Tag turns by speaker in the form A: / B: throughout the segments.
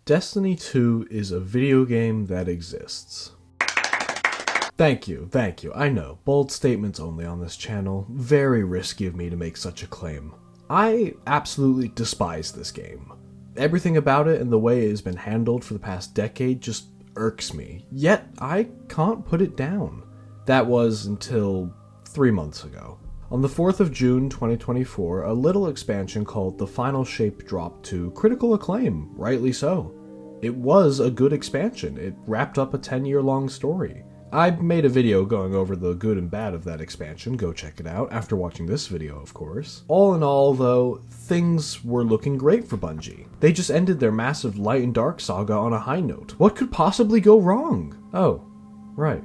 A: Destiny 2 is a video game that exists. Thank you. I know, bold statements only on this channel. Very risky of me to make such a claim. I absolutely despise this game. Everything about it and the way it has been handled for the past decade just irks me. Yet, I can't put it down. That was until 3 months ago. On the 4th of June 2024, a little expansion called The Final Shape dropped to critical acclaim, rightly so. It was a good expansion. It wrapped up a 10-year-long story. I made a video going over the good and bad of that expansion, go check it out, after watching this video of course. All in all though, things were looking great for Bungie. They just ended their massive Light and Dark saga on a high note. What could possibly go wrong? Oh, right.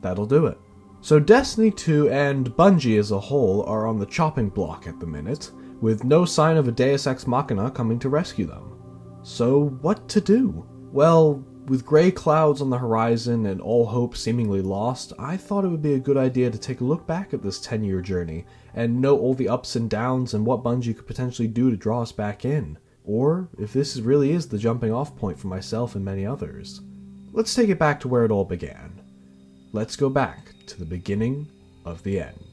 A: That'll do it. So Destiny 2 and Bungie as a whole are on the chopping block at the minute, with no sign of a Deus Ex Machina coming to rescue them. So what to do? Well, with grey clouds on the horizon and all hope seemingly lost, I thought it would be a good idea to take a look back at this 10-year journey and note all the ups and downs and what Bungie could potentially do to draw us back in. Or if this really is the jumping off point for myself and many others. Let's take it back to where it all began. Let's go back to the beginning of the end.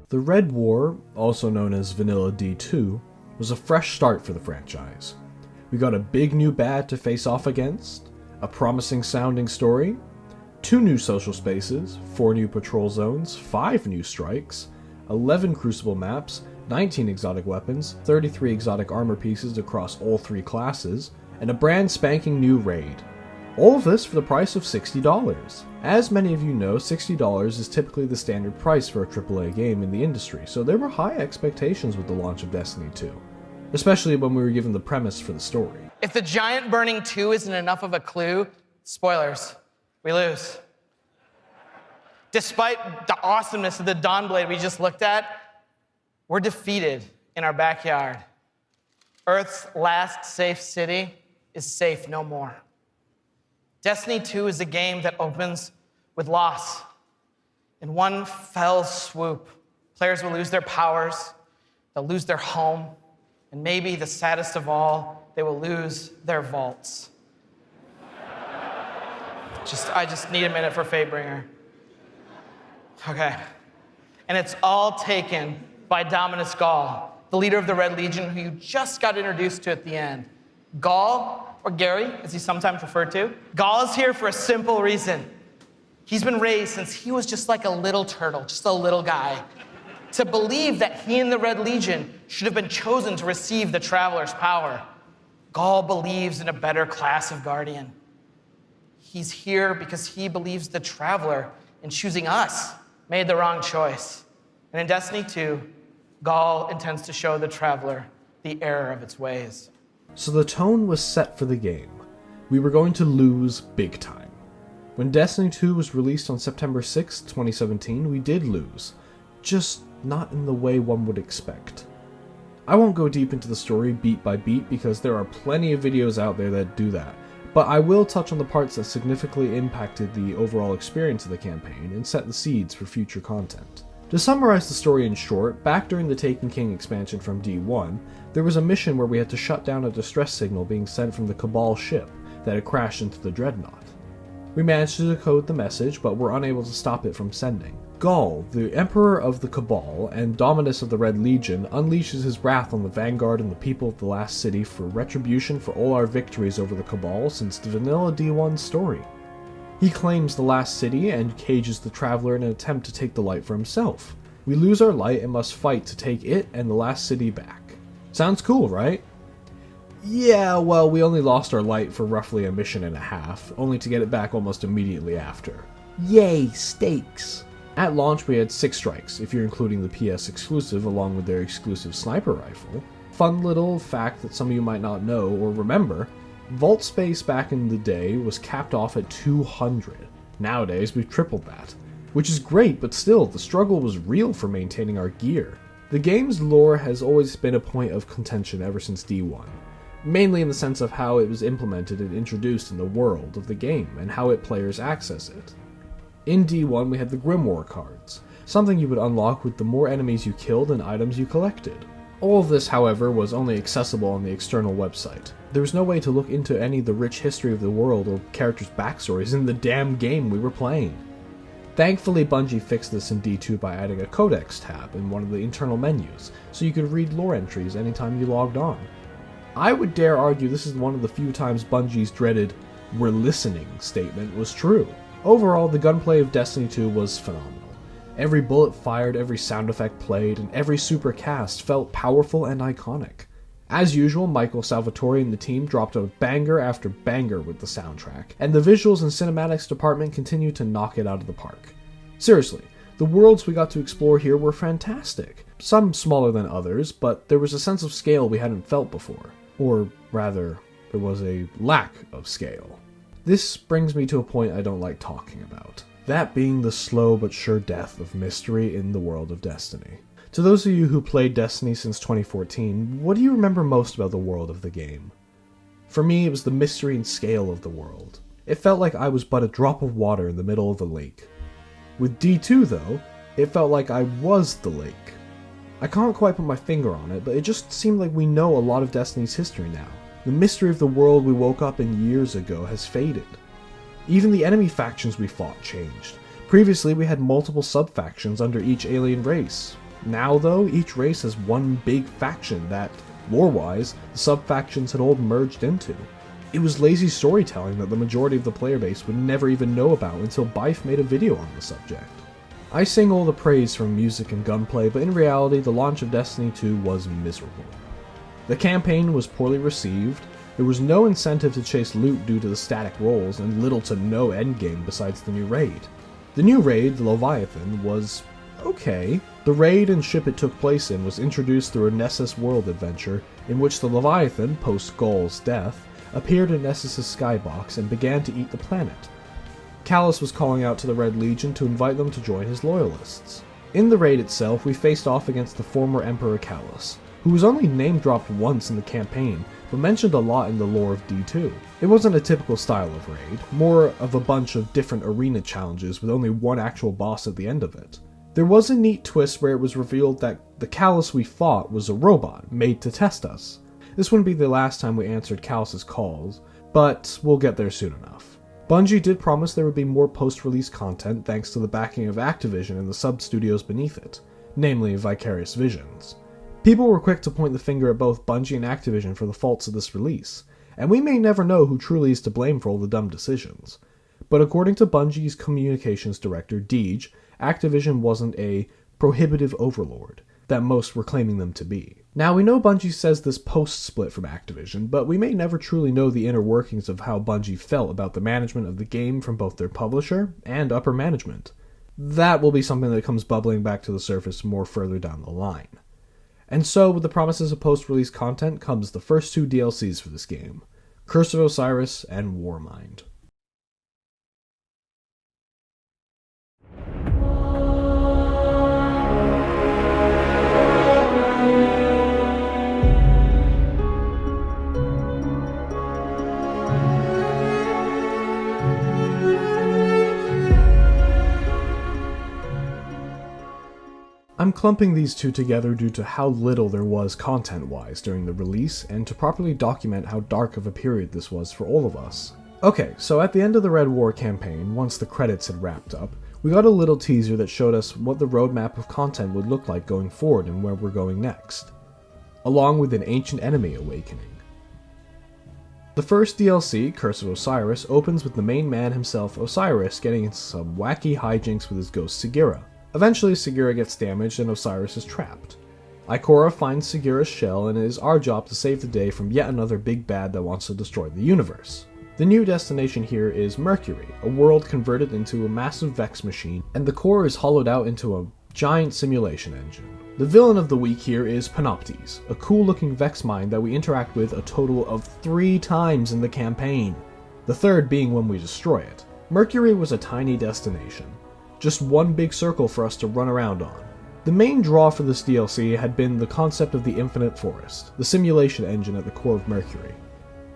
A: The Red War, also known as Vanilla D2, was a fresh start for the franchise. We got a big new bad to face off against, a promising sounding story, 2 new social spaces, 4 new patrol zones, 5 new strikes, 11 crucible maps, 19 exotic weapons, 33 exotic armor pieces across all 3 classes, and a brand spanking new raid. All of this for the price of $60. As many of you know, $60 is typically the standard price for a AAA game in the industry, so there were high expectations with the launch of Destiny 2, especially when we were given the premise for the story.
B: If the giant burning 2 isn't enough of a clue, spoilers, we lose. Despite the awesomeness of the Dawnblade we just looked at, we're defeated in our backyard. Earth's last safe city is safe no more. Destiny 2 is a game that opens with loss. In one fell swoop, players will lose their powers, they'll lose their home, and maybe the saddest of all, they will lose their vaults. I just need a minute for Fatebringer. Okay. And it's all taken by Dominus Gall, the leader of the Red Legion who you just got introduced to at the end. Gall, or Gary, as he's sometimes referred to. Gall is here for a simple reason. He's been raised since he was just like a little turtle, just a little guy, to believe that he and the Red Legion should have been chosen to receive the Traveler's power. Gall believes in a better class of Guardian. He's here because he believes the Traveler, in choosing us, made the wrong choice. And in Destiny 2, Gall intends to show the Traveler the error of its ways.
A: So the tone was set for the game. We were going to lose big time. When Destiny 2 was released on September 6, 2017, we did lose. Just not in the way one would expect. I won't go deep into the story beat by beat because there are plenty of videos out there that do that, but I will touch on the parts that significantly impacted the overall experience of the campaign and set the seeds for future content. To summarize the story in short, back during the Taken King expansion from D1, there was a mission where we had to shut down a distress signal being sent from the Cabal ship that had crashed into the Dreadnought. We managed to decode the message, but were unable to stop it from sending. Gall, the Emperor of the Cabal and Dominus of the Red Legion, unleashes his wrath on the Vanguard and the people of the Last City for retribution for all our victories over the Cabal since the vanilla D1 story. He claims the Last City and cages the Traveler in an attempt to take the light for himself. We lose our light and must fight to take it and the Last City back. Sounds cool, right? Yeah, well, we only lost our light for roughly a mission and a half, only to get it back almost immediately after. Yay, stakes! At launch we had 6 strikes, if you're including the PS exclusive along with their exclusive sniper rifle. Fun little fact that some of you might not know or remember, vault space back in the day was capped off at 200. Nowadays we've tripled that. Which is great, but still, the struggle was real for maintaining our gear. The game's lore has always been a point of contention ever since D1. mainly in the sense of how it was implemented and introduced in the world of the game, and how players access it. In D1 we had the Grimoire cards, something you would unlock with the more enemies you killed and items you collected. All of this, however, was only accessible on the external website. There was no way to look into any of the rich history of the world or characters' backstories in the damn game we were playing. Thankfully, Bungie fixed this in D2 by adding a Codex tab in one of the internal menus, so you could read lore entries anytime you logged on. I would dare argue this is one of the few times Bungie's dreaded "we're listening" statement was true. Overall, the gunplay of Destiny 2 was phenomenal. Every bullet fired, every sound effect played, and every super cast felt powerful and iconic. As usual, Michael Salvatore and the team dropped out banger after banger with the soundtrack, and the visuals and cinematics department continued to knock it out of the park. Seriously, the worlds we got to explore here were fantastic. Some smaller than others, but there was a sense of scale we hadn't felt before. Or rather, there was a lack of scale. This brings me to a point I don't like talking about. That being the slow but sure death of mystery in the world of Destiny. To those of you who played Destiny since 2014, what do you remember most about the world of the game? For me, it was the mystery and scale of the world. It felt like I was but a drop of water in the middle of a lake. With D2 though, it felt like I was the lake. I can't quite put my finger on it, but it just seemed like we know a lot of Destiny's history now. The mystery of the world we woke up in years ago has faded. Even the enemy factions we fought changed. Previously, we had multiple sub-factions under each alien race. Now, though, each race has one big faction that, lore-wise, the sub-factions had all merged into. It was lazy storytelling that the majority of the player base would never even know about until Bife made a video on the subject. I sing all the praise from music and gunplay, but in reality, the launch of Destiny 2 was miserable. The campaign was poorly received. There was no incentive to chase loot due to the static rolls, and little to no endgame besides the new raid. The new raid, the Leviathan, was okay. The raid and ship it took place in was introduced through a Nessus world adventure, in which the Leviathan, post Gaul's death, appeared in Nessus' skybox and began to eat the planet. Callus was calling out to the Red Legion to invite them to join his loyalists. In the raid itself, we faced off against the former Emperor Callus, who was only name-dropped once in the campaign, but mentioned a lot in the lore of D2. It wasn't a typical style of raid, more of a bunch of different arena challenges with only one actual boss at the end of it. There was a neat twist where it was revealed that the Callus we fought was a robot, made to test us. This wouldn't be the last time we answered Callus's calls, but we'll get there soon enough. Bungie did promise there would be more post-release content thanks to the backing of Activision and the sub-studios beneath it, namely Vicarious Visions. People were quick to point the finger at both Bungie and Activision for the faults of this release, and we may never know who truly is to blame for all the dumb decisions. But according to Bungie's communications director, Deej, Activision wasn't a prohibitive overlord that most were claiming them to be. Now, we know Bungie says this post-split from Activision, but we may never truly know the inner workings of how Bungie felt about the management of the game from both their publisher and upper management. That will be something that comes bubbling back to the surface more further down the line. And so, with the promises of post-release content comes the first two DLCs for this game, Curse of Osiris and Warmind. I'm clumping these two together due to how little there was content-wise during the release, and to properly document how dark of a period this was for all of us. Okay, so at the end of the Red War campaign, once the credits had wrapped up, we got a little teaser that showed us what the roadmap of content would look like going forward and where we're going next, along with an ancient enemy awakening. The first DLC, Curse of Osiris, opens with the main man himself, Osiris, getting into some wacky hijinks with his ghost Sagira. Eventually, Sagira gets damaged and Osiris is trapped. Ikora finds Sagira's shell, and it is our job to save the day from yet another big bad that wants to destroy the universe. The new destination here is Mercury, a world converted into a massive Vex machine, and the core is hollowed out into a giant simulation engine. The villain of the week here is Panoptes, a cool-looking Vex mind that we interact with a total of 3 times in the campaign, the third being when we destroy it. Mercury was a tiny destination. Just one big circle for us to run around on. The main draw for this DLC had been the concept of the Infinite Forest, the simulation engine at the core of Mercury.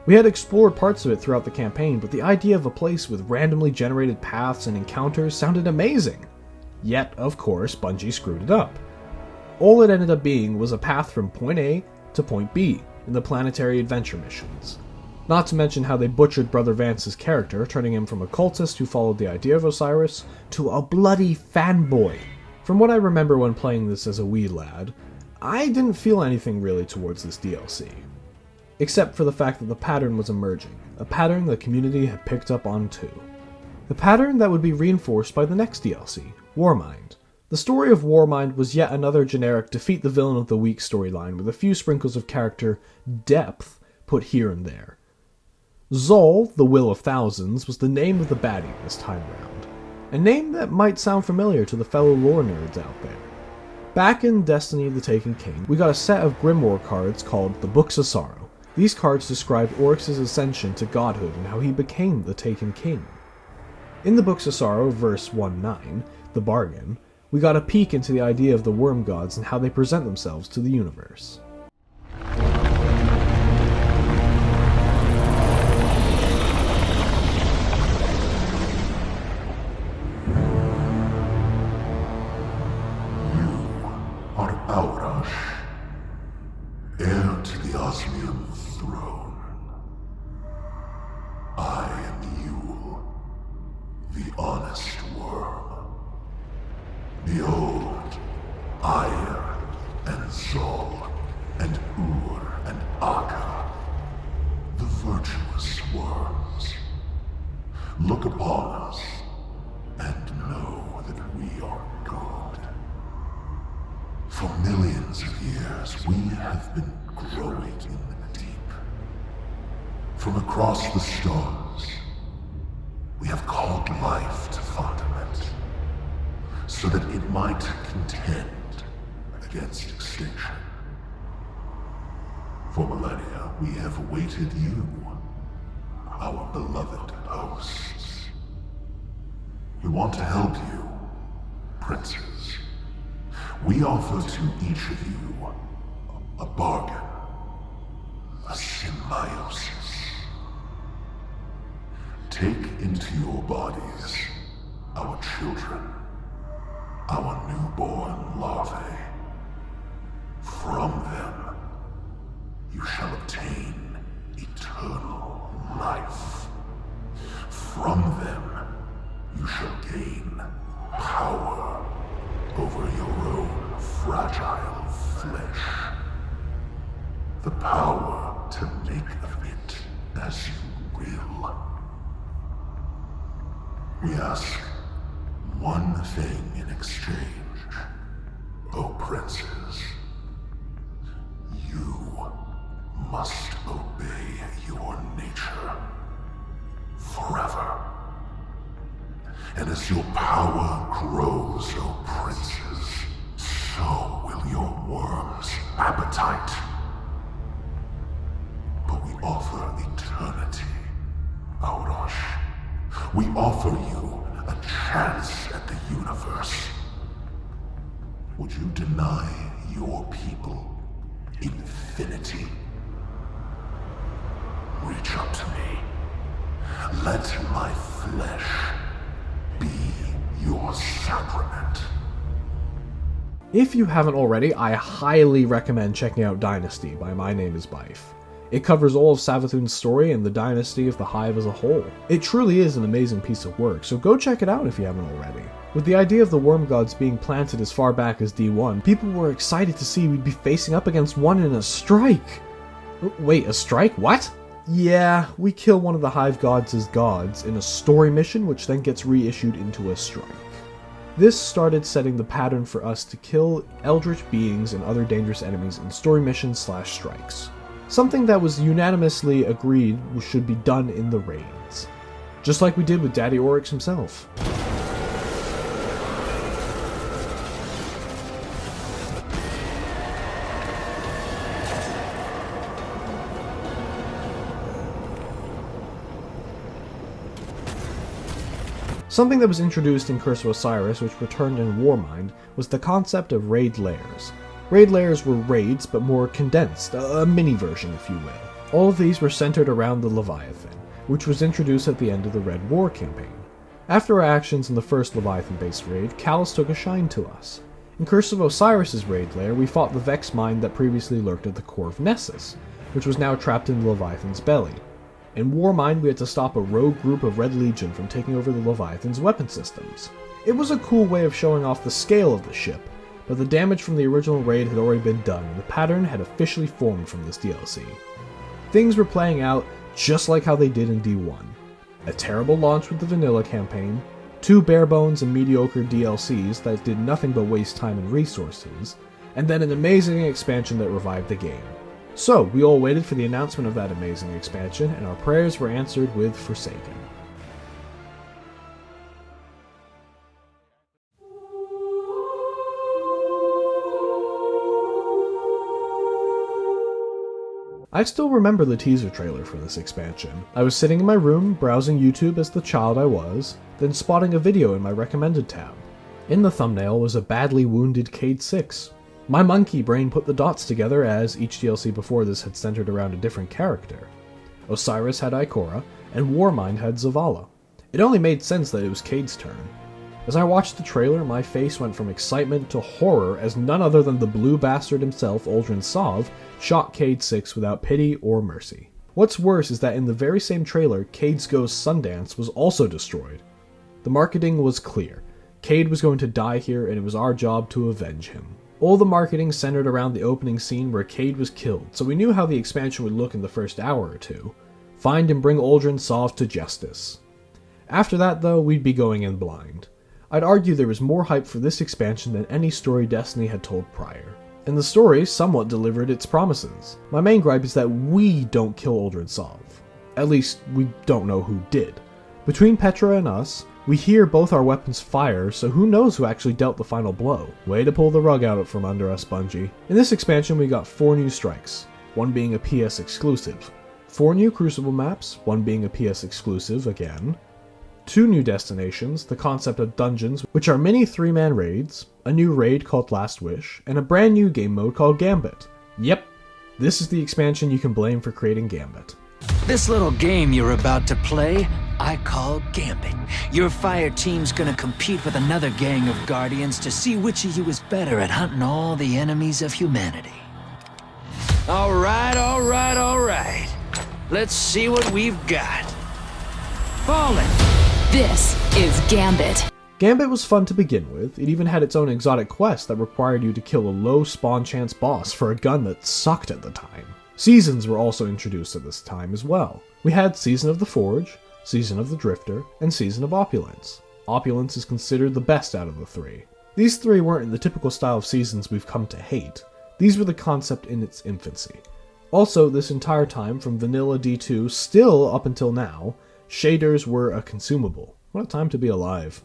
A: We had explored parts of it throughout the campaign, but the idea of a place with randomly generated paths and encounters sounded amazing. Yet, of course, Bungie screwed it up. All it ended up being was a path from point A to point B in the planetary adventure missions. Not to mention how they butchered Brother Vance's character, turning him from a cultist who followed the idea of Osiris to a bloody fanboy. From what I remember when playing this as a wee lad, I didn't feel anything really towards this DLC. Except for the fact that the pattern was emerging, a pattern the community had picked up on too. The pattern that would be reinforced by the next DLC, Warmind. The story of Warmind was yet another generic defeat the villain of the week storyline with a few sprinkles of character depth put here and there. Zol, the Will of Thousands, was the name of the baddie this time round. A name that might sound familiar to the fellow lore nerds out there. Back in Destiny of the Taken King, we got a set of Grimoire cards called the Books of Sorrow. These cards described Oryx's ascension to godhood and how he became the Taken King. In the Books of Sorrow, verse 1-9, The Bargain, we got a peek into the idea of the worm gods and how they present themselves to the universe.
C: Heir to the Osmium throne. I am Yule, the honest worm. Behold, Ire and Zol and Ur and Aga, the virtuous worms. Look upon us and know that we are good. For millions of years, we have been growing in the deep. From across the stars, we have called life to fundament, so that it might contend against extinction. For millennia, we have awaited you, our beloved hosts. We want to help you, princes. We offer to each of you a bargain, a symbiosis. Take into your bodies our children, our newborn larvae. From them, you shall obtain eternal life. From them, you shall gain power over your own fragile flesh. The power to make of it as you will. We ask one thing in exchange, O princes. You must obey your nature forever. And as your power grows, O princes, so will your worm's appetite. But we offer eternity, Aurosh. We offer you a chance at the universe. Would you deny your people infinity? Reach up to me. Let my flesh be your sacrament.
A: If you haven't already, I highly recommend checking out Dynasty by My Name is Bife. It covers all of Savathun's story and the dynasty of the Hive as a whole. It truly is an amazing piece of work, so go check it out if you haven't already. With the idea of the worm gods being planted as far back as D1, people were excited to see we'd be facing up against one in a strike. Wait, a strike? What? Yeah, we kill one of the Hive gods as gods in a story mission, which then gets reissued into a strike. This started setting the pattern for us to kill eldritch beings and other dangerous enemies in story missions / strikes. Something that was unanimously agreed should be done in the raids. Just like we did with Daddy Oryx himself. Something that was introduced in Curse of Osiris, which returned in Warmind, was the concept of raid lairs. Raid lairs were raids, but more condensed, a mini version if you will. All of these were centered around the Leviathan, which was introduced at the end of the Red War campaign. After our actions in the first Leviathan-based raid, Callus took a shine to us. In Curse of Osiris' raid lair, we fought the Vex Mind that previously lurked at the core of Nessus, which was now trapped in the Leviathan's belly. In Warmind, we had to stop a rogue group of Red Legion from taking over the Leviathan's weapon systems. It was a cool way of showing off the scale of the ship, but the damage from the original raid had already been done, and the pattern had officially formed from this DLC. Things were playing out just like how they did in D1. A terrible launch with the vanilla campaign, 2 barebones and mediocre DLCs that did nothing but waste time and resources, and then an amazing expansion that revived the game. So, we all waited for the announcement of that amazing expansion, and our prayers were answered with Forsaken. I still remember the teaser trailer for this expansion. I was sitting in my room, browsing YouTube as the child I was, then spotting a video in my recommended tab. In the thumbnail was a badly wounded Cayde 6. My monkey brain put the dots together as each DLC before this had centered around a different character. Osiris had Ikora, and Warmind had Zavala. It only made sense that it was Cayde's turn. As I watched the trailer, my face went from excitement to horror as none other than the blue bastard himself, Uldren Sov, shot Cayde 6 without pity or mercy. What's worse is that in the very same trailer, Cayde's ghost Sundance was also destroyed. The marketing was clear. Cayde was going to die here, and it was our job to avenge him. All the marketing centered around the opening scene where Cayde was killed, so we knew how the expansion would look in the first hour or two. Find and bring Uldren Sov to justice. After that, though, we'd be going in blind. I'd argue there was more hype for this expansion than any story Destiny had told prior. And the story somewhat delivered its promises. My main gripe is that we don't kill Uldren Sov. At least, we don't know who did. Between Petra and us, we hear both our weapons fire, so who knows who actually dealt the final blow. Way to pull the rug out from under us, Bungie. In this expansion we got 4 new strikes, one being a PS exclusive. 4 new Crucible maps, one being a PS exclusive again. 2 new destinations, the concept of dungeons, which are mini 3-man raids, a new raid called Last Wish, and a brand new game mode called Gambit. Yep, this is the expansion you can blame for creating Gambit.
D: This little game you're about to play, I call Gambit. Your fire team's gonna compete with another gang of Guardians to see which of you is better at hunting all the enemies of humanity. Alright. Let's see what we've got. Fallen!
E: This is Gambit.
A: Gambit was fun to begin with. It even had its own exotic quest that required you to kill a low spawn chance boss for a gun that sucked at the time. Seasons were also introduced at this time as well. We had Season of the Forge, Season of the Drifter, and Season of Opulence. Opulence is considered the best out of the 3. These 3 weren't in the typical style of seasons we've come to hate. These were the concept in its infancy. Also, this entire time, from vanilla D2 still up until now, shaders were a consumable. What a time to be alive.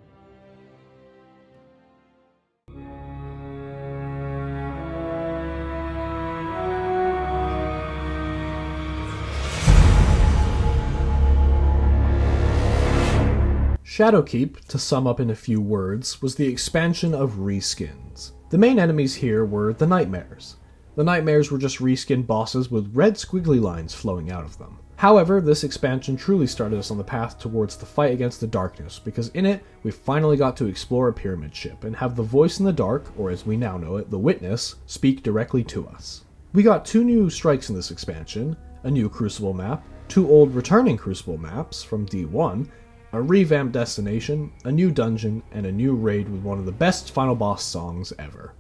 A: Shadowkeep, to sum up in a few words, was the expansion of reskins. The main enemies here were the Nightmares. The Nightmares were just reskinned bosses with red squiggly lines flowing out of them. However, this expansion truly started us on the path towards the fight against the darkness, because in it, we finally got to explore a pyramid ship and have the voice in the dark, or as we now know it, the Witness, speak directly to us. We got 2 new strikes in this expansion, a new Crucible map, 2 old returning Crucible maps from D1, a revamped destination, a new dungeon, and a new raid with one of the best final boss songs ever.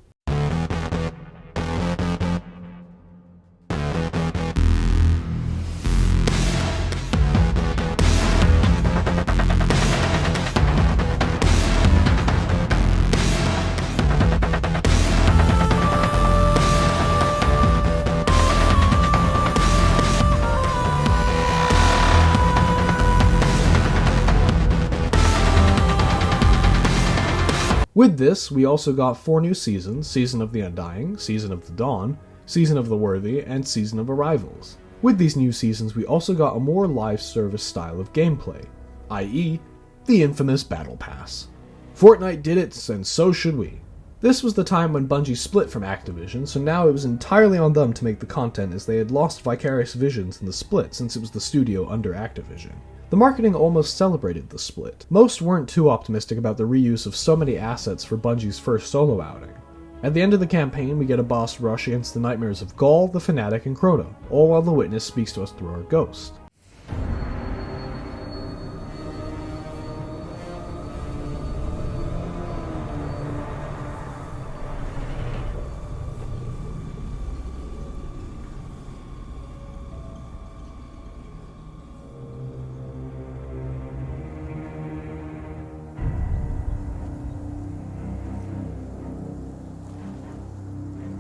A: With this, we also got 4 new seasons, Season of the Undying, Season of the Dawn, Season of the Worthy, and Season of Arrivals. With these new seasons, we also got a more live service style of gameplay, i.e., the infamous Battle Pass. Fortnite did it, and so should we. This was the time when Bungie split from Activision, so now it was entirely on them to make the content, as they had lost Vicarious Visions in the split since it was the studio under Activision. The marketing almost celebrated the split. Most weren't too optimistic about the reuse of so many assets for Bungie's first solo outing. At the end of the campaign, we get a boss rush against the nightmares of Gaul, the Fanatic, and Crota, all while the Witness speaks to us through our ghost.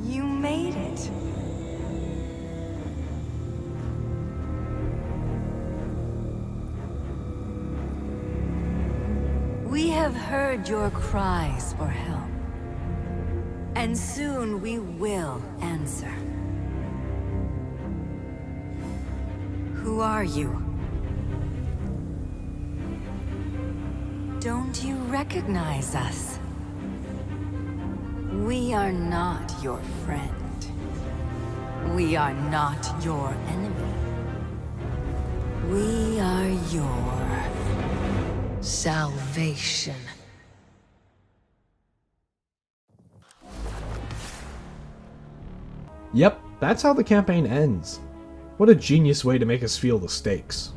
F: You made it. We have heard your cries for help, and soon we will answer. Who are you? Don't you recognize us? We are not your friend. We are not your enemy. We are your salvation.
A: Yep, that's how the campaign ends. What a genius way to make us feel the stakes.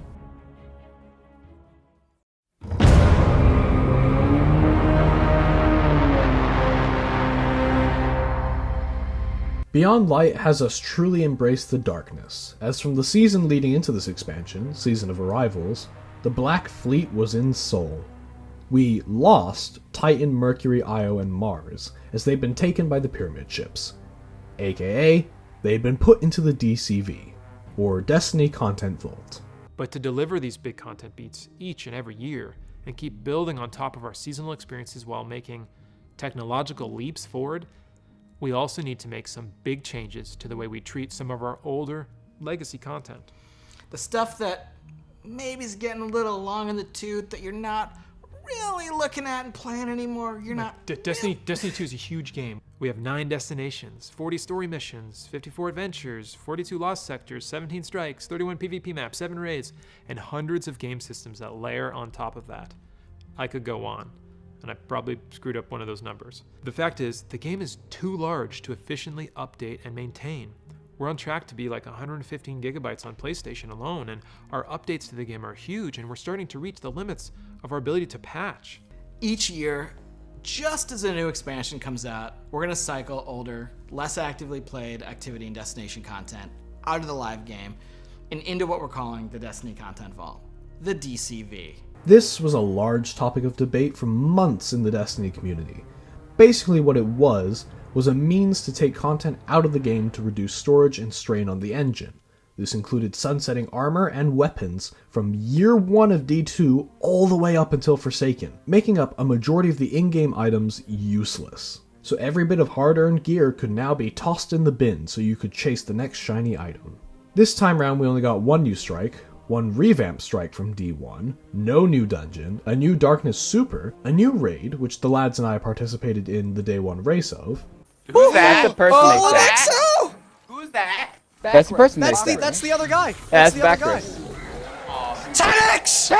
A: Beyond Light has us truly embrace the darkness, as from the season leading into this expansion, Season of Arrivals, the Black Fleet was in Sol. We lost Titan, Mercury, Io, and Mars, as they'd been taken by the Pyramid Ships. AKA, they'd been put into the DCV, or Destiny Content Vault.
G: But to deliver these big content beats each and every year, and keep building on top of our seasonal experiences while making technological leaps forward, we also need to make some big changes to the way we treat some of our older legacy content.
B: The stuff that maybe is getting a little long in the tooth that you're not really looking at and playing anymore. You're not.
G: Destiny 2 is a huge game. We have 9 destinations, 40 story missions, 54 adventures, 42 lost sectors, 17 strikes, 31 PvP maps, 7 raids, and hundreds of game systems that layer on top of that. I could go on, and I probably screwed up one of those numbers. The fact is, the game is too large to efficiently update and maintain. We're on track to be like 115 gigabytes on PlayStation alone, and our updates to the game are huge, and we're starting to reach the limits of our ability to patch.
B: Each year, just as a new expansion comes out, we're going to cycle older, less actively played activity and destination content out of the live game and into what we're calling the Destiny Content Vault, the DCV.
A: This was a large topic of debate for months in the Destiny community. Basically what it was a means to take content out of the game to reduce storage and strain on the engine. This included sunsetting armor and weapons from year 1 of D2 all the way up until Forsaken, making up a majority of the in-game items useless. So every bit of hard-earned gear could now be tossed in the bin so you could chase the next shiny item. This time round we only got one new strike, one revamped strike from D1, no new dungeon, a new Darkness Super, a new raid, which the lads and I participated in the day 1 race of.
H: Who's that? That's the person they said.
I: XO!
H: Who's that?
I: That's the person
H: That's
I: they said.
H: that's the other guy.
I: That's
H: the other guy.
I: Backers.
H: Tynix!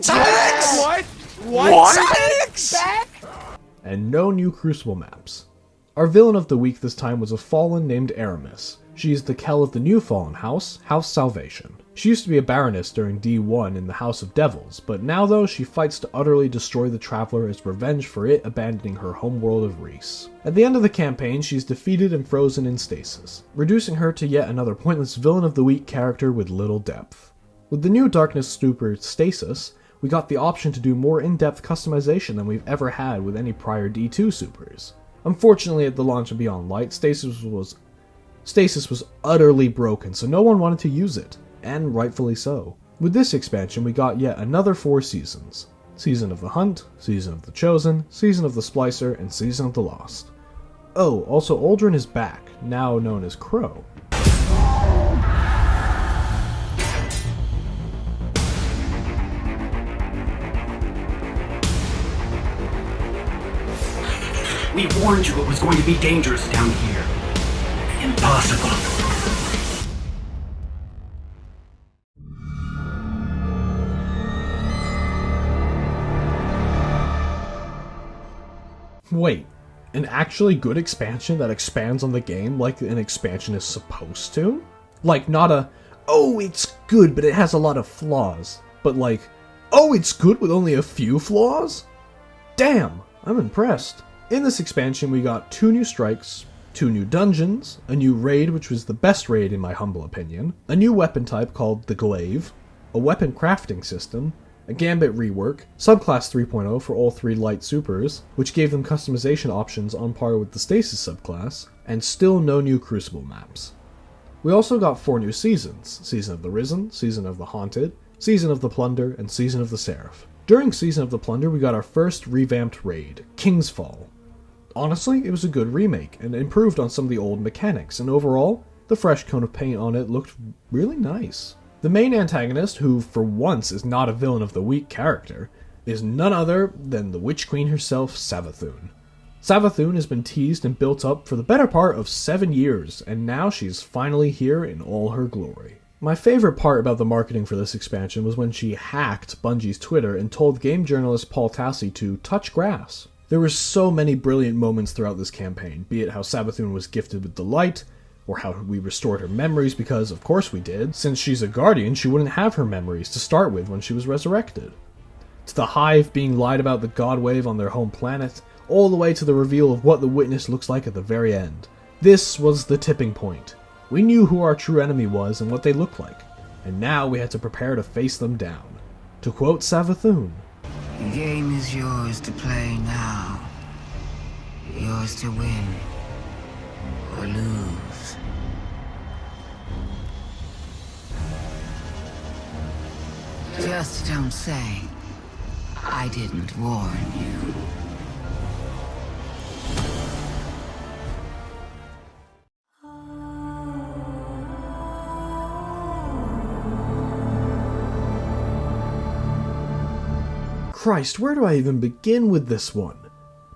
H: Tynix! What? Tynix!
A: And no new Crucible maps. Our villain of the week this time was a Fallen named Aramis. She is the Kell of the new Fallen house, House Salvation. She used to be a Baroness during D1 in the House of Devils, but now though she fights to utterly destroy the Traveler as revenge for it abandoning her homeworld of Reese. At the end of the campaign, she's defeated and frozen in stasis, reducing her to yet another pointless villain of the week character with little depth. With the new Darkness Super Stasis, we got the option to do more in-depth customization than we've ever had with any prior D2 supers. Unfortunately, at the launch of Beyond Light, Stasis was utterly broken, so no one wanted to use it, and rightfully so. With this expansion, we got yet another 4 seasons. Season of the Hunt, Season of the Chosen, Season of the Splicer, and Season of the Lost. Oh, also Aldrin is back, now known as Crow.
I: We warned you it was going to be dangerous down here. Impossible.
A: Wait, an actually good expansion that expands on the game like an expansion is supposed to? Like, not a, oh, it's good, but it has a lot of flaws. But like, oh, it's good with only a few flaws? Damn, I'm impressed. In this expansion, we got 2 new strikes, 2 new dungeons, a new raid, which was the best raid in my humble opinion, a new weapon type called the Glaive, a weapon crafting system, a Gambit rework, subclass 3.0 for all 3 light supers, which gave them customization options on par with the Stasis subclass, and still no new Crucible maps. We also got 4 new seasons: Season of the Risen, Season of the Haunted, Season of the Plunder, and Season of the Seraph. During Season of the Plunder, we got our first revamped raid, King's Fall. Honestly, it was a good remake, and improved on some of the old mechanics, and overall, the fresh coat of paint on it looked really nice. The main antagonist, who for once is not a villain of the week character, is none other than the Witch Queen herself, Savathun. Savathun has been teased and built up for the better part of 7 years, and now she's finally here in all her glory. My favorite part about the marketing for this expansion was when she hacked Bungie's Twitter and told game journalist Paul Tassi to touch grass. There were so many brilliant moments throughout this campaign, be it how Savathun was gifted with the light, or how we restored her memories, because of course we did. Since she's a guardian, she wouldn't have her memories to start with when she was resurrected. To the Hive being lied about the God Wave on their home planet, all the way to the reveal of what the Witness looks like at the very end. This was the tipping point. We knew who our true enemy was and what they looked like, and now we had to prepare to face them down. To quote Savathun,
J: "The game is yours to play now. Yours to win or lose." Just don't say I didn't warn you.
A: Christ, where do I even begin with this one?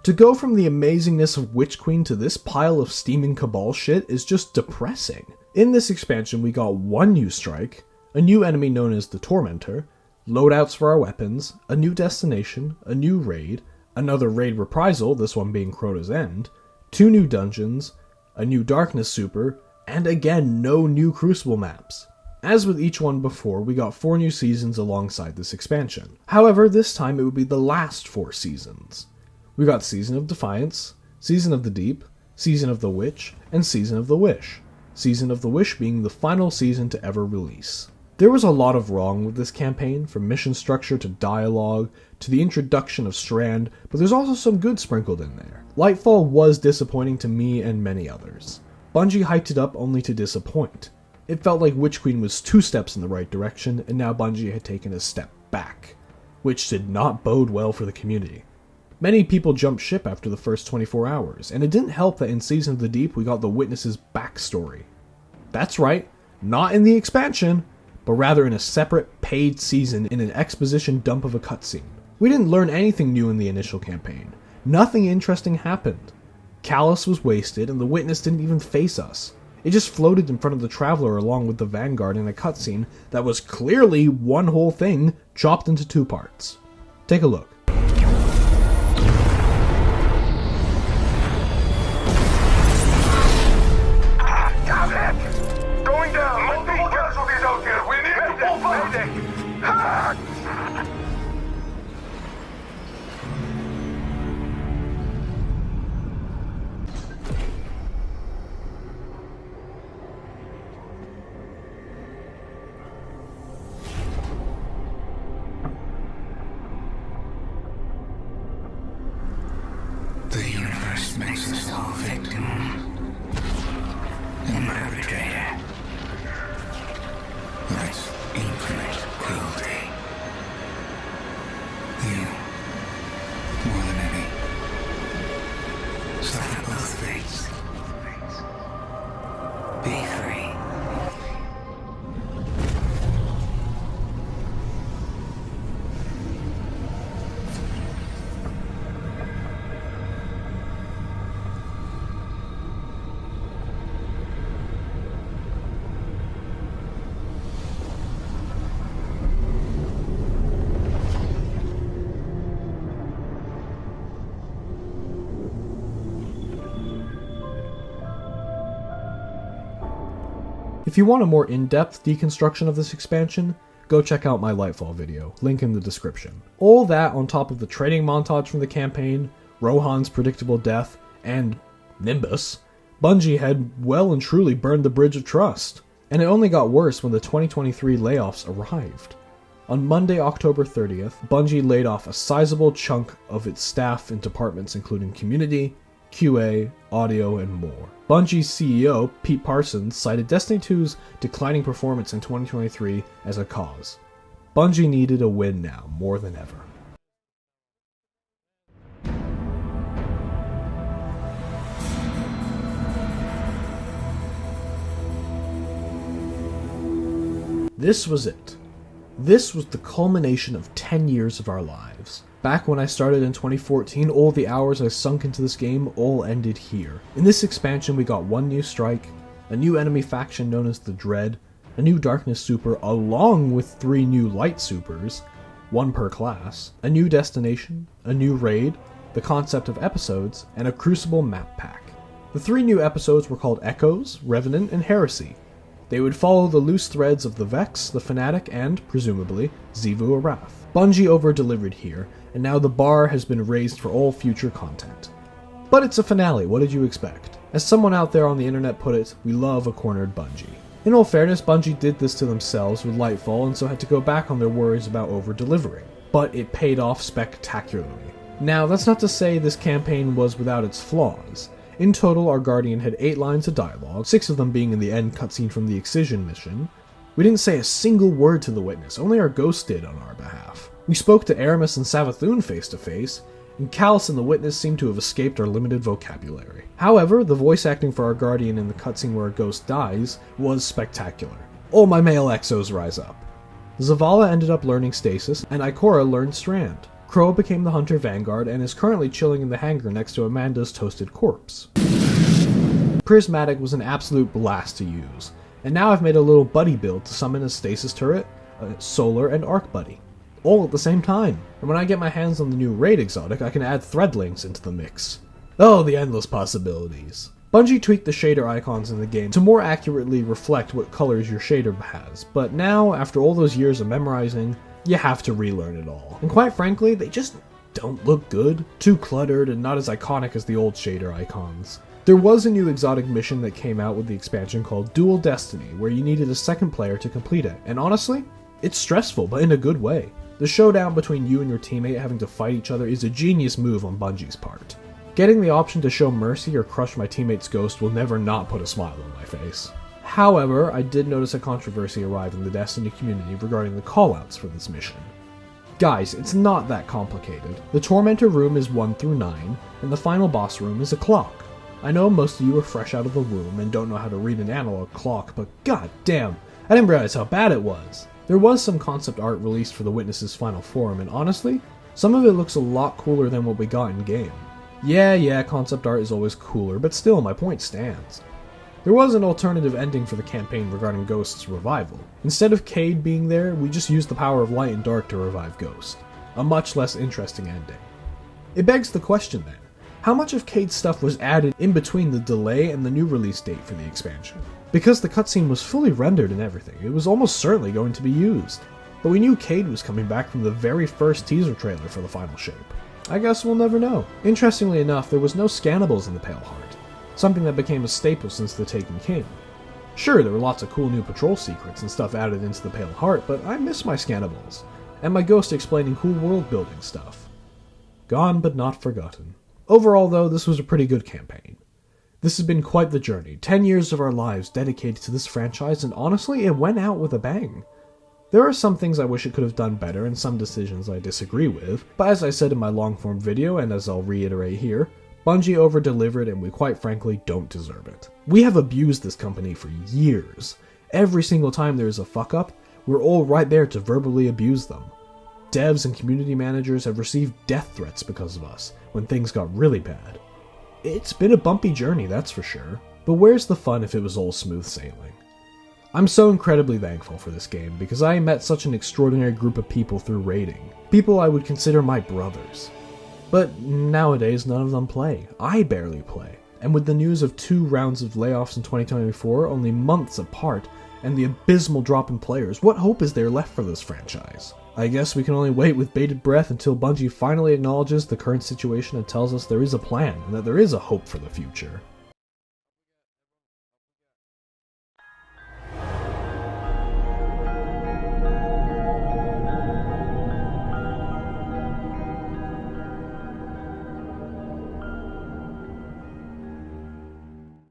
A: To go from the amazingness of Witch Queen to this pile of steaming Cabal shit is just depressing. In this expansion, we got 1 new strike, a new enemy known as the Tormentor, loadouts for our weapons, a new destination, a new raid, another raid reprisal, this one being Crota's End, 2 new dungeons, a new Darkness super, and again no new Crucible maps. As with each one before, we got 4 new seasons alongside this expansion. However, this time it would be the last 4 seasons. We got Season of Defiance, Season of the Deep, Season of the Witch, and Season of the Wish. Season of the Wish being the final season to ever release. There was a lot of wrong with this campaign, from mission structure to dialogue, to the introduction of Strand, but there's also some good sprinkled in there. Lightfall was disappointing to me and many others. Bungie hyped it up only to disappoint. It felt like Witch Queen was 2 steps in the right direction, and now Bungie had taken a step back, which did not bode well for the community. Many people jumped ship after the first 24 hours, and it didn't help that in Season of the Deep we got the Witness's backstory. That's right, not in the expansion, but rather in a separate, paid season in an exposition dump of a cutscene. We didn't learn anything new in the initial campaign. Nothing interesting happened. Callus was wasted, and the Witness didn't even face us. It just floated in front of the Traveler along with the Vanguard in a cutscene that was clearly one whole thing chopped into 2 parts. Take a look.
C: Damn it! Going down! Multiple casualties out here! We need to pull back!
J: The universe makes us all victim and perpetrator. Life's infinite cruelty. You, more than any, suffer both fates. Be free.
A: If you want a more in-depth deconstruction of this expansion, go check out my Lightfall video, link in the description. All that on top of the training montage from the campaign, Rohan's predictable death, and Nimbus, Bungie had well and truly burned the bridge of trust. And it only got worse when the 2023 layoffs arrived. On Monday, October 30th, Bungie laid off a sizable chunk of its staff in departments including community, QA, audio, and more. Bungie's CEO, Pete Parsons, cited Destiny 2's declining performance in 2023 as a cause. Bungie needed a win now, more than ever. This was it. This was the culmination of 10 years of our lives. Back when I started in 2014, all the hours I sunk into this game all ended here. In this expansion we got one new strike, a new enemy faction known as the Dread, a new Darkness Super along with 3 new Light Supers, 1 per class, a new destination, a new raid, the concept of episodes, and a Crucible map pack. The 3 new episodes were called Echoes, Revenant, and Heresy. They would follow the loose threads of the Vex, the Fanatic, and, presumably, Xivu Arath. Bungie over-delivered here, and now the bar has been raised for all future content. But it's a finale, what did you expect? As someone out there on the internet put it, we love a cornered Bungie. In all fairness, Bungie did this to themselves with Lightfall and so had to go back on their worries about over-delivering. But it paid off spectacularly. Now, that's not to say this campaign was without its flaws. In total, our Guardian had 8 lines of dialogue, 6 of them being in the end cutscene from the Excision mission. We didn't say a single word to the witness, only our ghost did on our behalf. We spoke to Aramis and Savathûn face to face, and Callus and the witness seemed to have escaped our limited vocabulary. However, the voice acting for our Guardian in the cutscene where our ghost dies was spectacular. All my male exos rise up. Zavala ended up learning Stasis, and Ikora learned Strand. Crow became the Hunter Vanguard and is currently chilling in the hangar next to Amanda's toasted corpse. Prismatic was an absolute blast to use, and now I've made a little buddy build to summon a Stasis turret, a Solar, and Arc buddy. All at the same time. And when I get my hands on the new raid exotic, I can add threadlings into the mix. Oh, the endless possibilities. Bungie tweaked the shader icons in the game to more accurately reflect what colors your shader has, but now, after all those years of memorizing, you have to relearn it all. And quite frankly, they just don't look good. Too cluttered and not as iconic as the old shader icons. There was a new exotic mission that came out with the expansion called Dual Destiny, where you needed a second player to complete it, and honestly, it's stressful, but in a good way. The showdown between you and your teammate having to fight each other is a genius move on Bungie's part. Getting the option to show mercy or crush my teammate's ghost will never not put a smile on my face. However, I did notice a controversy arrive in the Destiny community regarding the callouts for this mission. Guys, it's not that complicated. The Tormentor room is 1 through 9, and the final boss room is a clock. I know most of you are fresh out of the womb and don't know how to read an analog clock, but god damn, I didn't realize how bad it was. There was some concept art released for the Witness's final form, and honestly, some of it looks a lot cooler than what we got in-game. Yeah, concept art is always cooler, but still, my point stands. There was an alternative ending for the campaign regarding Ghost's revival. Instead of Cade being there, we just used the power of light and dark to revive Ghost. A much less interesting ending. It begs the question then, how much of Cade's stuff was added in between the delay and the new release date for the expansion? Because the cutscene was fully rendered and everything, it was almost certainly going to be used. But we knew Cade was coming back from the very first teaser trailer for the final shape. I guess we'll never know. Interestingly enough, there was no scannables in the Pale Heart, something that became a staple since the Taken King. Sure, there were lots of cool new patrol secrets and stuff added into the Pale Heart, but I miss my scannables, and my ghost explaining cool world building stuff. Gone but not forgotten. Overall though, this was a pretty good campaign. This has been quite the journey, 10 years of our lives dedicated to this franchise, and honestly, it went out with a bang. There are some things I wish it could have done better and some decisions I disagree with, but as I said in my long-form video, and as I'll reiterate here, Bungie over-delivered and we quite frankly don't deserve it. We have abused this company for years. Every single time there is a fuck-up, we're all right there to verbally abuse them. Devs and community managers have received death threats because of us, when things got really bad. It's been a bumpy journey, that's for sure, but where's the fun if it was all smooth sailing? I'm so incredibly thankful for this game because I met such an extraordinary group of people through raiding. People I would consider my brothers. But nowadays none of them play. I barely play. And with the news of 2 rounds of layoffs in 2024 only months apart, and the abysmal drop in players, what hope is there left for this franchise? I guess we can only wait with bated breath until Bungie finally acknowledges the current situation and tells us there is a plan, and that there is a hope for the future.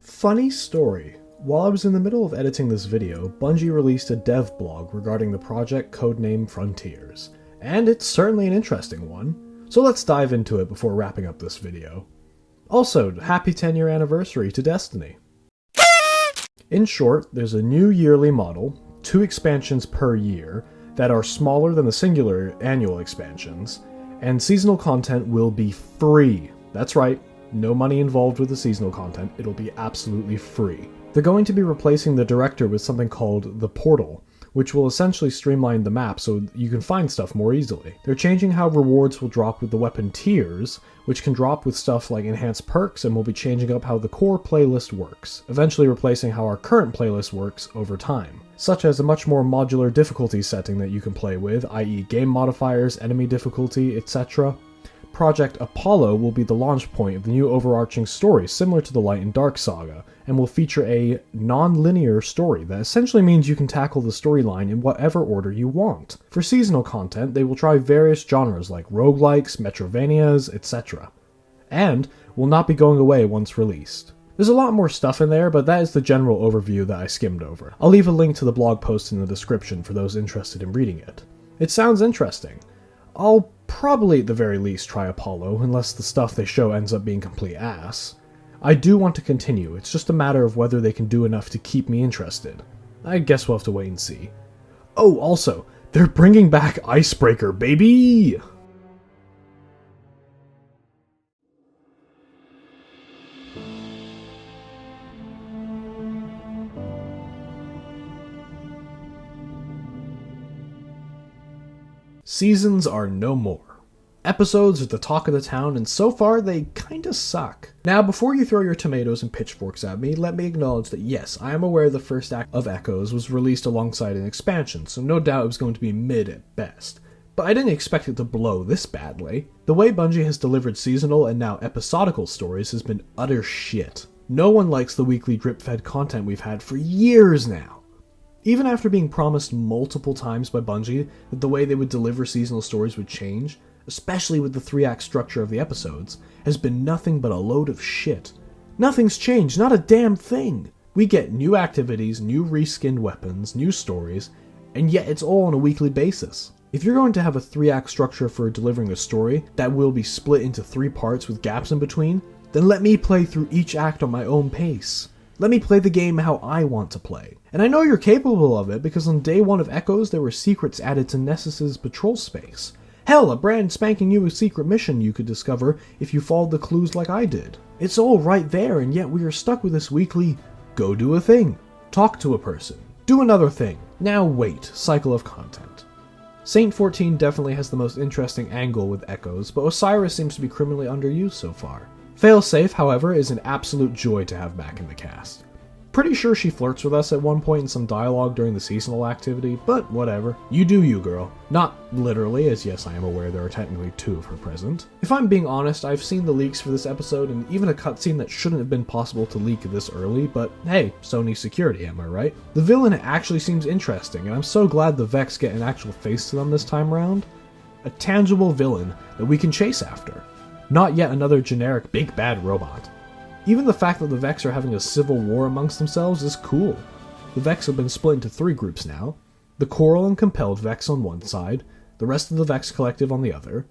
A: Funny story. While I was in the middle of editing this video, Bungie released a dev blog regarding the project Codename Frontiers, and it's certainly an interesting one, so let's dive into it before wrapping up this video. Also, happy 10-year anniversary to Destiny. In short, there's a new yearly model, 2 expansions per year, that are smaller than the singular annual expansions, and seasonal content will be free. That's right, no money involved with the seasonal content, it'll be absolutely free. They're going to be replacing the director with something called the Portal, which will essentially streamline the map so you can find stuff more easily. They're changing how rewards will drop with the weapon tiers, which can drop with stuff like enhanced perks, and will be changing up how the core playlist works, eventually replacing how our current playlist works over time, such as a much more modular difficulty setting that you can play with, i.e. game modifiers, enemy difficulty, etc. Project Apollo will be the launch point of the new overarching story similar to the Light and Dark Saga, and will feature a non-linear story that essentially means you can tackle the storyline in whatever order you want. For seasonal content, they will try various genres like roguelikes, Metrovanias, etc. And will not be going away once released. There's a lot more stuff in there, but that is the general overview that I skimmed over. I'll leave a link to the blog post in the description for those interested in reading it. It sounds interesting. I'll probably at the very least try Apollo, unless the stuff they show ends up being complete ass. I do want to continue, it's just a matter of whether they can do enough to keep me interested. I guess we'll have to wait and see. Oh, also, they're bringing back Icebreaker, baby! Seasons are no more. Episodes are the talk of the town, and so far they kinda suck. Now, before you throw your tomatoes and pitchforks at me, let me acknowledge that yes, I am aware the first act of Echoes was released alongside an expansion, so no doubt it was going to be mid at best. But I didn't expect it to blow this badly. The way Bungie has delivered seasonal and now episodical stories has been utter shit. No one likes the weekly drip-fed content we've had for years now. Even after being promised multiple times by Bungie that the way they would deliver seasonal stories would change, especially with the 3-act structure of the episodes, has been nothing but a load of shit. Nothing's changed, not a damn thing! We get new activities, new reskinned weapons, new stories, and yet it's all on a weekly basis. If you're going to have a 3-act structure for delivering a story that will be split into 3 parts with gaps in between, then let me play through each act on my own pace. Let me play the game how I want to play. And I know you're capable of it because on day 1 of Echoes there were secrets added to Nessus's patrol space. Hell, a brand spanking new secret mission you could discover if you followed the clues like I did. It's all right there, and yet we are stuck with this weekly, go do a thing, talk to a person, do another thing, now wait, cycle of content. Saint 14 definitely has the most interesting angle with Echoes, but Osiris seems to be criminally underused so far. Failsafe, however, is an absolute joy to have back in the cast. Pretty sure she flirts with us at one point in some dialogue during the seasonal activity, but whatever. You do you, girl. Not literally, as yes, I am aware there are technically 2 of her present. If I'm being honest, I've seen the leaks for this episode, and even a cutscene that shouldn't have been possible to leak this early, but hey, Sony security, am I right? The villain actually seems interesting, and I'm so glad the Vex get an actual face to them this time around. A tangible villain that we can chase after. Not yet another generic big bad robot. Even the fact that the Vex are having a civil war amongst themselves is cool. The Vex have been split into 3 groups now. The Choral and Compelled Vex on one side, the rest of the Vex Collective on the other.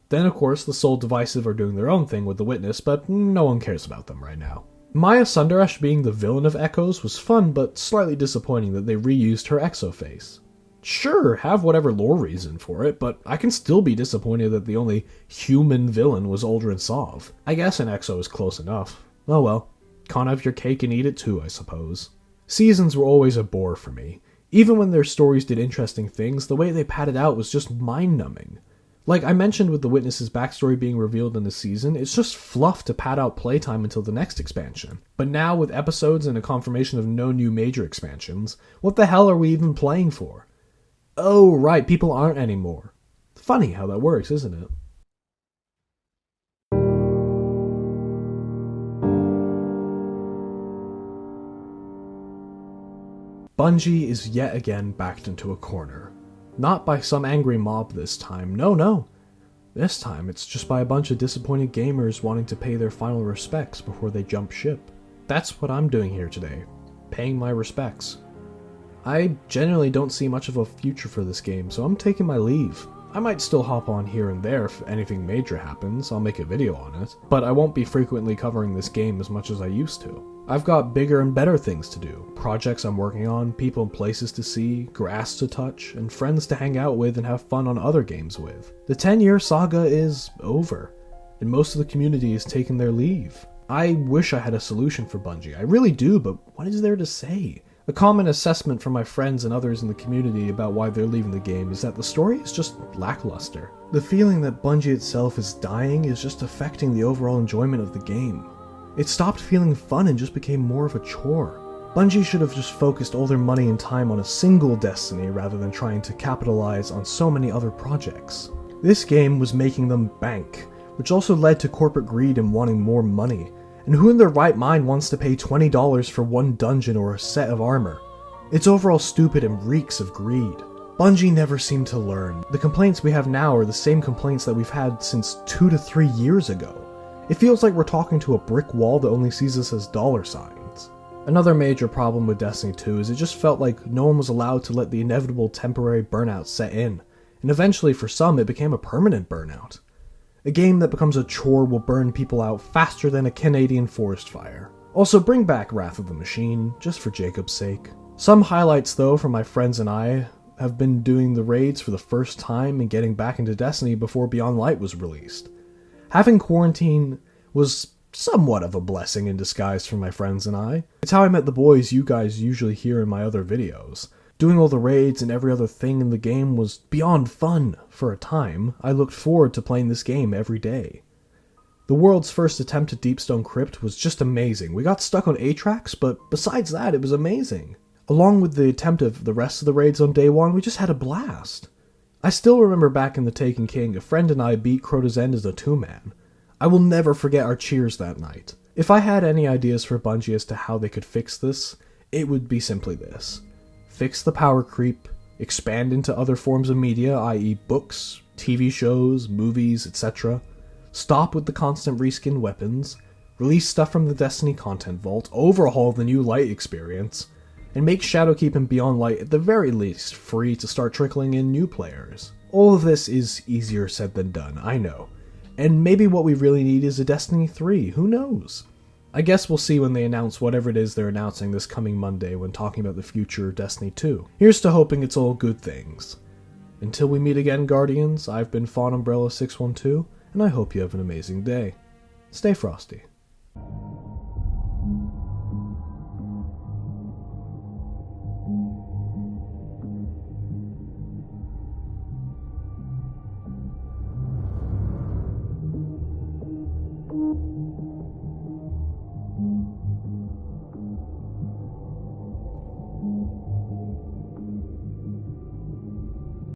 A: Then of course the Soul Divisive are doing their own thing with the Witness, but no one cares about them right now. Maya Sundarash being the villain of Echoes was fun, but slightly disappointing that they reused her Exo face. Sure, have whatever lore reason for it, but I can still be disappointed that the only human villain was Uldren Sov. I guess an Exo is close enough. Oh well, can't have your cake and eat it too, I suppose. Seasons were always a bore for me. Even when their stories did interesting things, the way they padded out was just mind-numbing. Like I mentioned with the Witness's backstory being revealed in the season, it's just fluff to pad out playtime until the next expansion. But now with episodes and a confirmation of no new major expansions, what the hell are we even playing for? Oh right, people aren't anymore. Funny how that works, isn't it? Bungie is yet again backed into a corner. Not by some angry mob this time, no. This time it's just by a bunch of disappointed gamers wanting to pay their final respects before they jump ship. That's what I'm doing here today, paying my respects. I generally don't see much of a future for this game, so I'm taking my leave. I might still hop on here and there if anything major happens, I'll make a video on it, but I won't be frequently covering this game as much as I used to. I've got bigger and better things to do, projects I'm working on, people and places to see, grass to touch, and friends to hang out with and have fun on other games with. The 10-year saga is over, and most of the community has taken their leave. I wish I had a solution for Bungie, I really do, but what is there to say? A common assessment from my friends and others in the community about why they're leaving the game is that the story is just lackluster. The feeling that Bungie itself is dying is just affecting the overall enjoyment of the game. It stopped feeling fun and just became more of a chore. Bungie should have just focused all their money and time on a single Destiny rather than trying to capitalize on so many other projects. This game was making them bank, which also led to corporate greed and wanting more money. And who in their right mind wants to pay $20 for one dungeon or a set of armor? It's overall stupid and reeks of greed. Bungie never seemed to learn. The complaints we have now are the same complaints that we've had since 2 to 3 years ago. It feels like we're talking to a brick wall that only sees us as dollar signs. Another major problem with Destiny 2 is it just felt like no one was allowed to let the inevitable temporary burnout set in, and eventually for some it became a permanent burnout. A game that becomes a chore will burn people out faster than a Canadian forest fire. Also bring back Wrath of the Machine, just for Jacob's sake. Some highlights though from my friends and I have been doing the raids for the first time and getting back into Destiny before Beyond Light was released. Having quarantine was somewhat of a blessing in disguise for my friends and I. It's how I met the boys you guys usually hear in my other videos. Doing all the raids and every other thing in the game was beyond fun. For a time, I looked forward to playing this game every day. The world's first attempt at Deepstone Crypt was just amazing. We got stuck on Atrax, but besides that, it was amazing. Along with the attempt of the rest of the raids on day one, we just had a blast. I still remember back in the Taken King, a friend and I beat Crota's End as a 2-man. I will never forget our cheers that night. If I had any ideas for Bungie as to how they could fix this, it would be simply this. Fix the power creep, expand into other forms of media, i.e. books, TV shows, movies, etc. Stop with the constant reskin weapons, release stuff from the Destiny content vault, overhaul the new Light experience, and make Shadowkeep and Beyond Light at the very least free to start trickling in new players. All of this is easier said than done, I know. And maybe what we really need is a Destiny 3, who knows? I guess we'll see when they announce whatever it is they're announcing this coming Monday when talking about the future of Destiny 2. Here's to hoping it's all good things. Until we meet again, Guardians, I've been Fawn Umbrella 612, and I hope you have an amazing day. Stay frosty.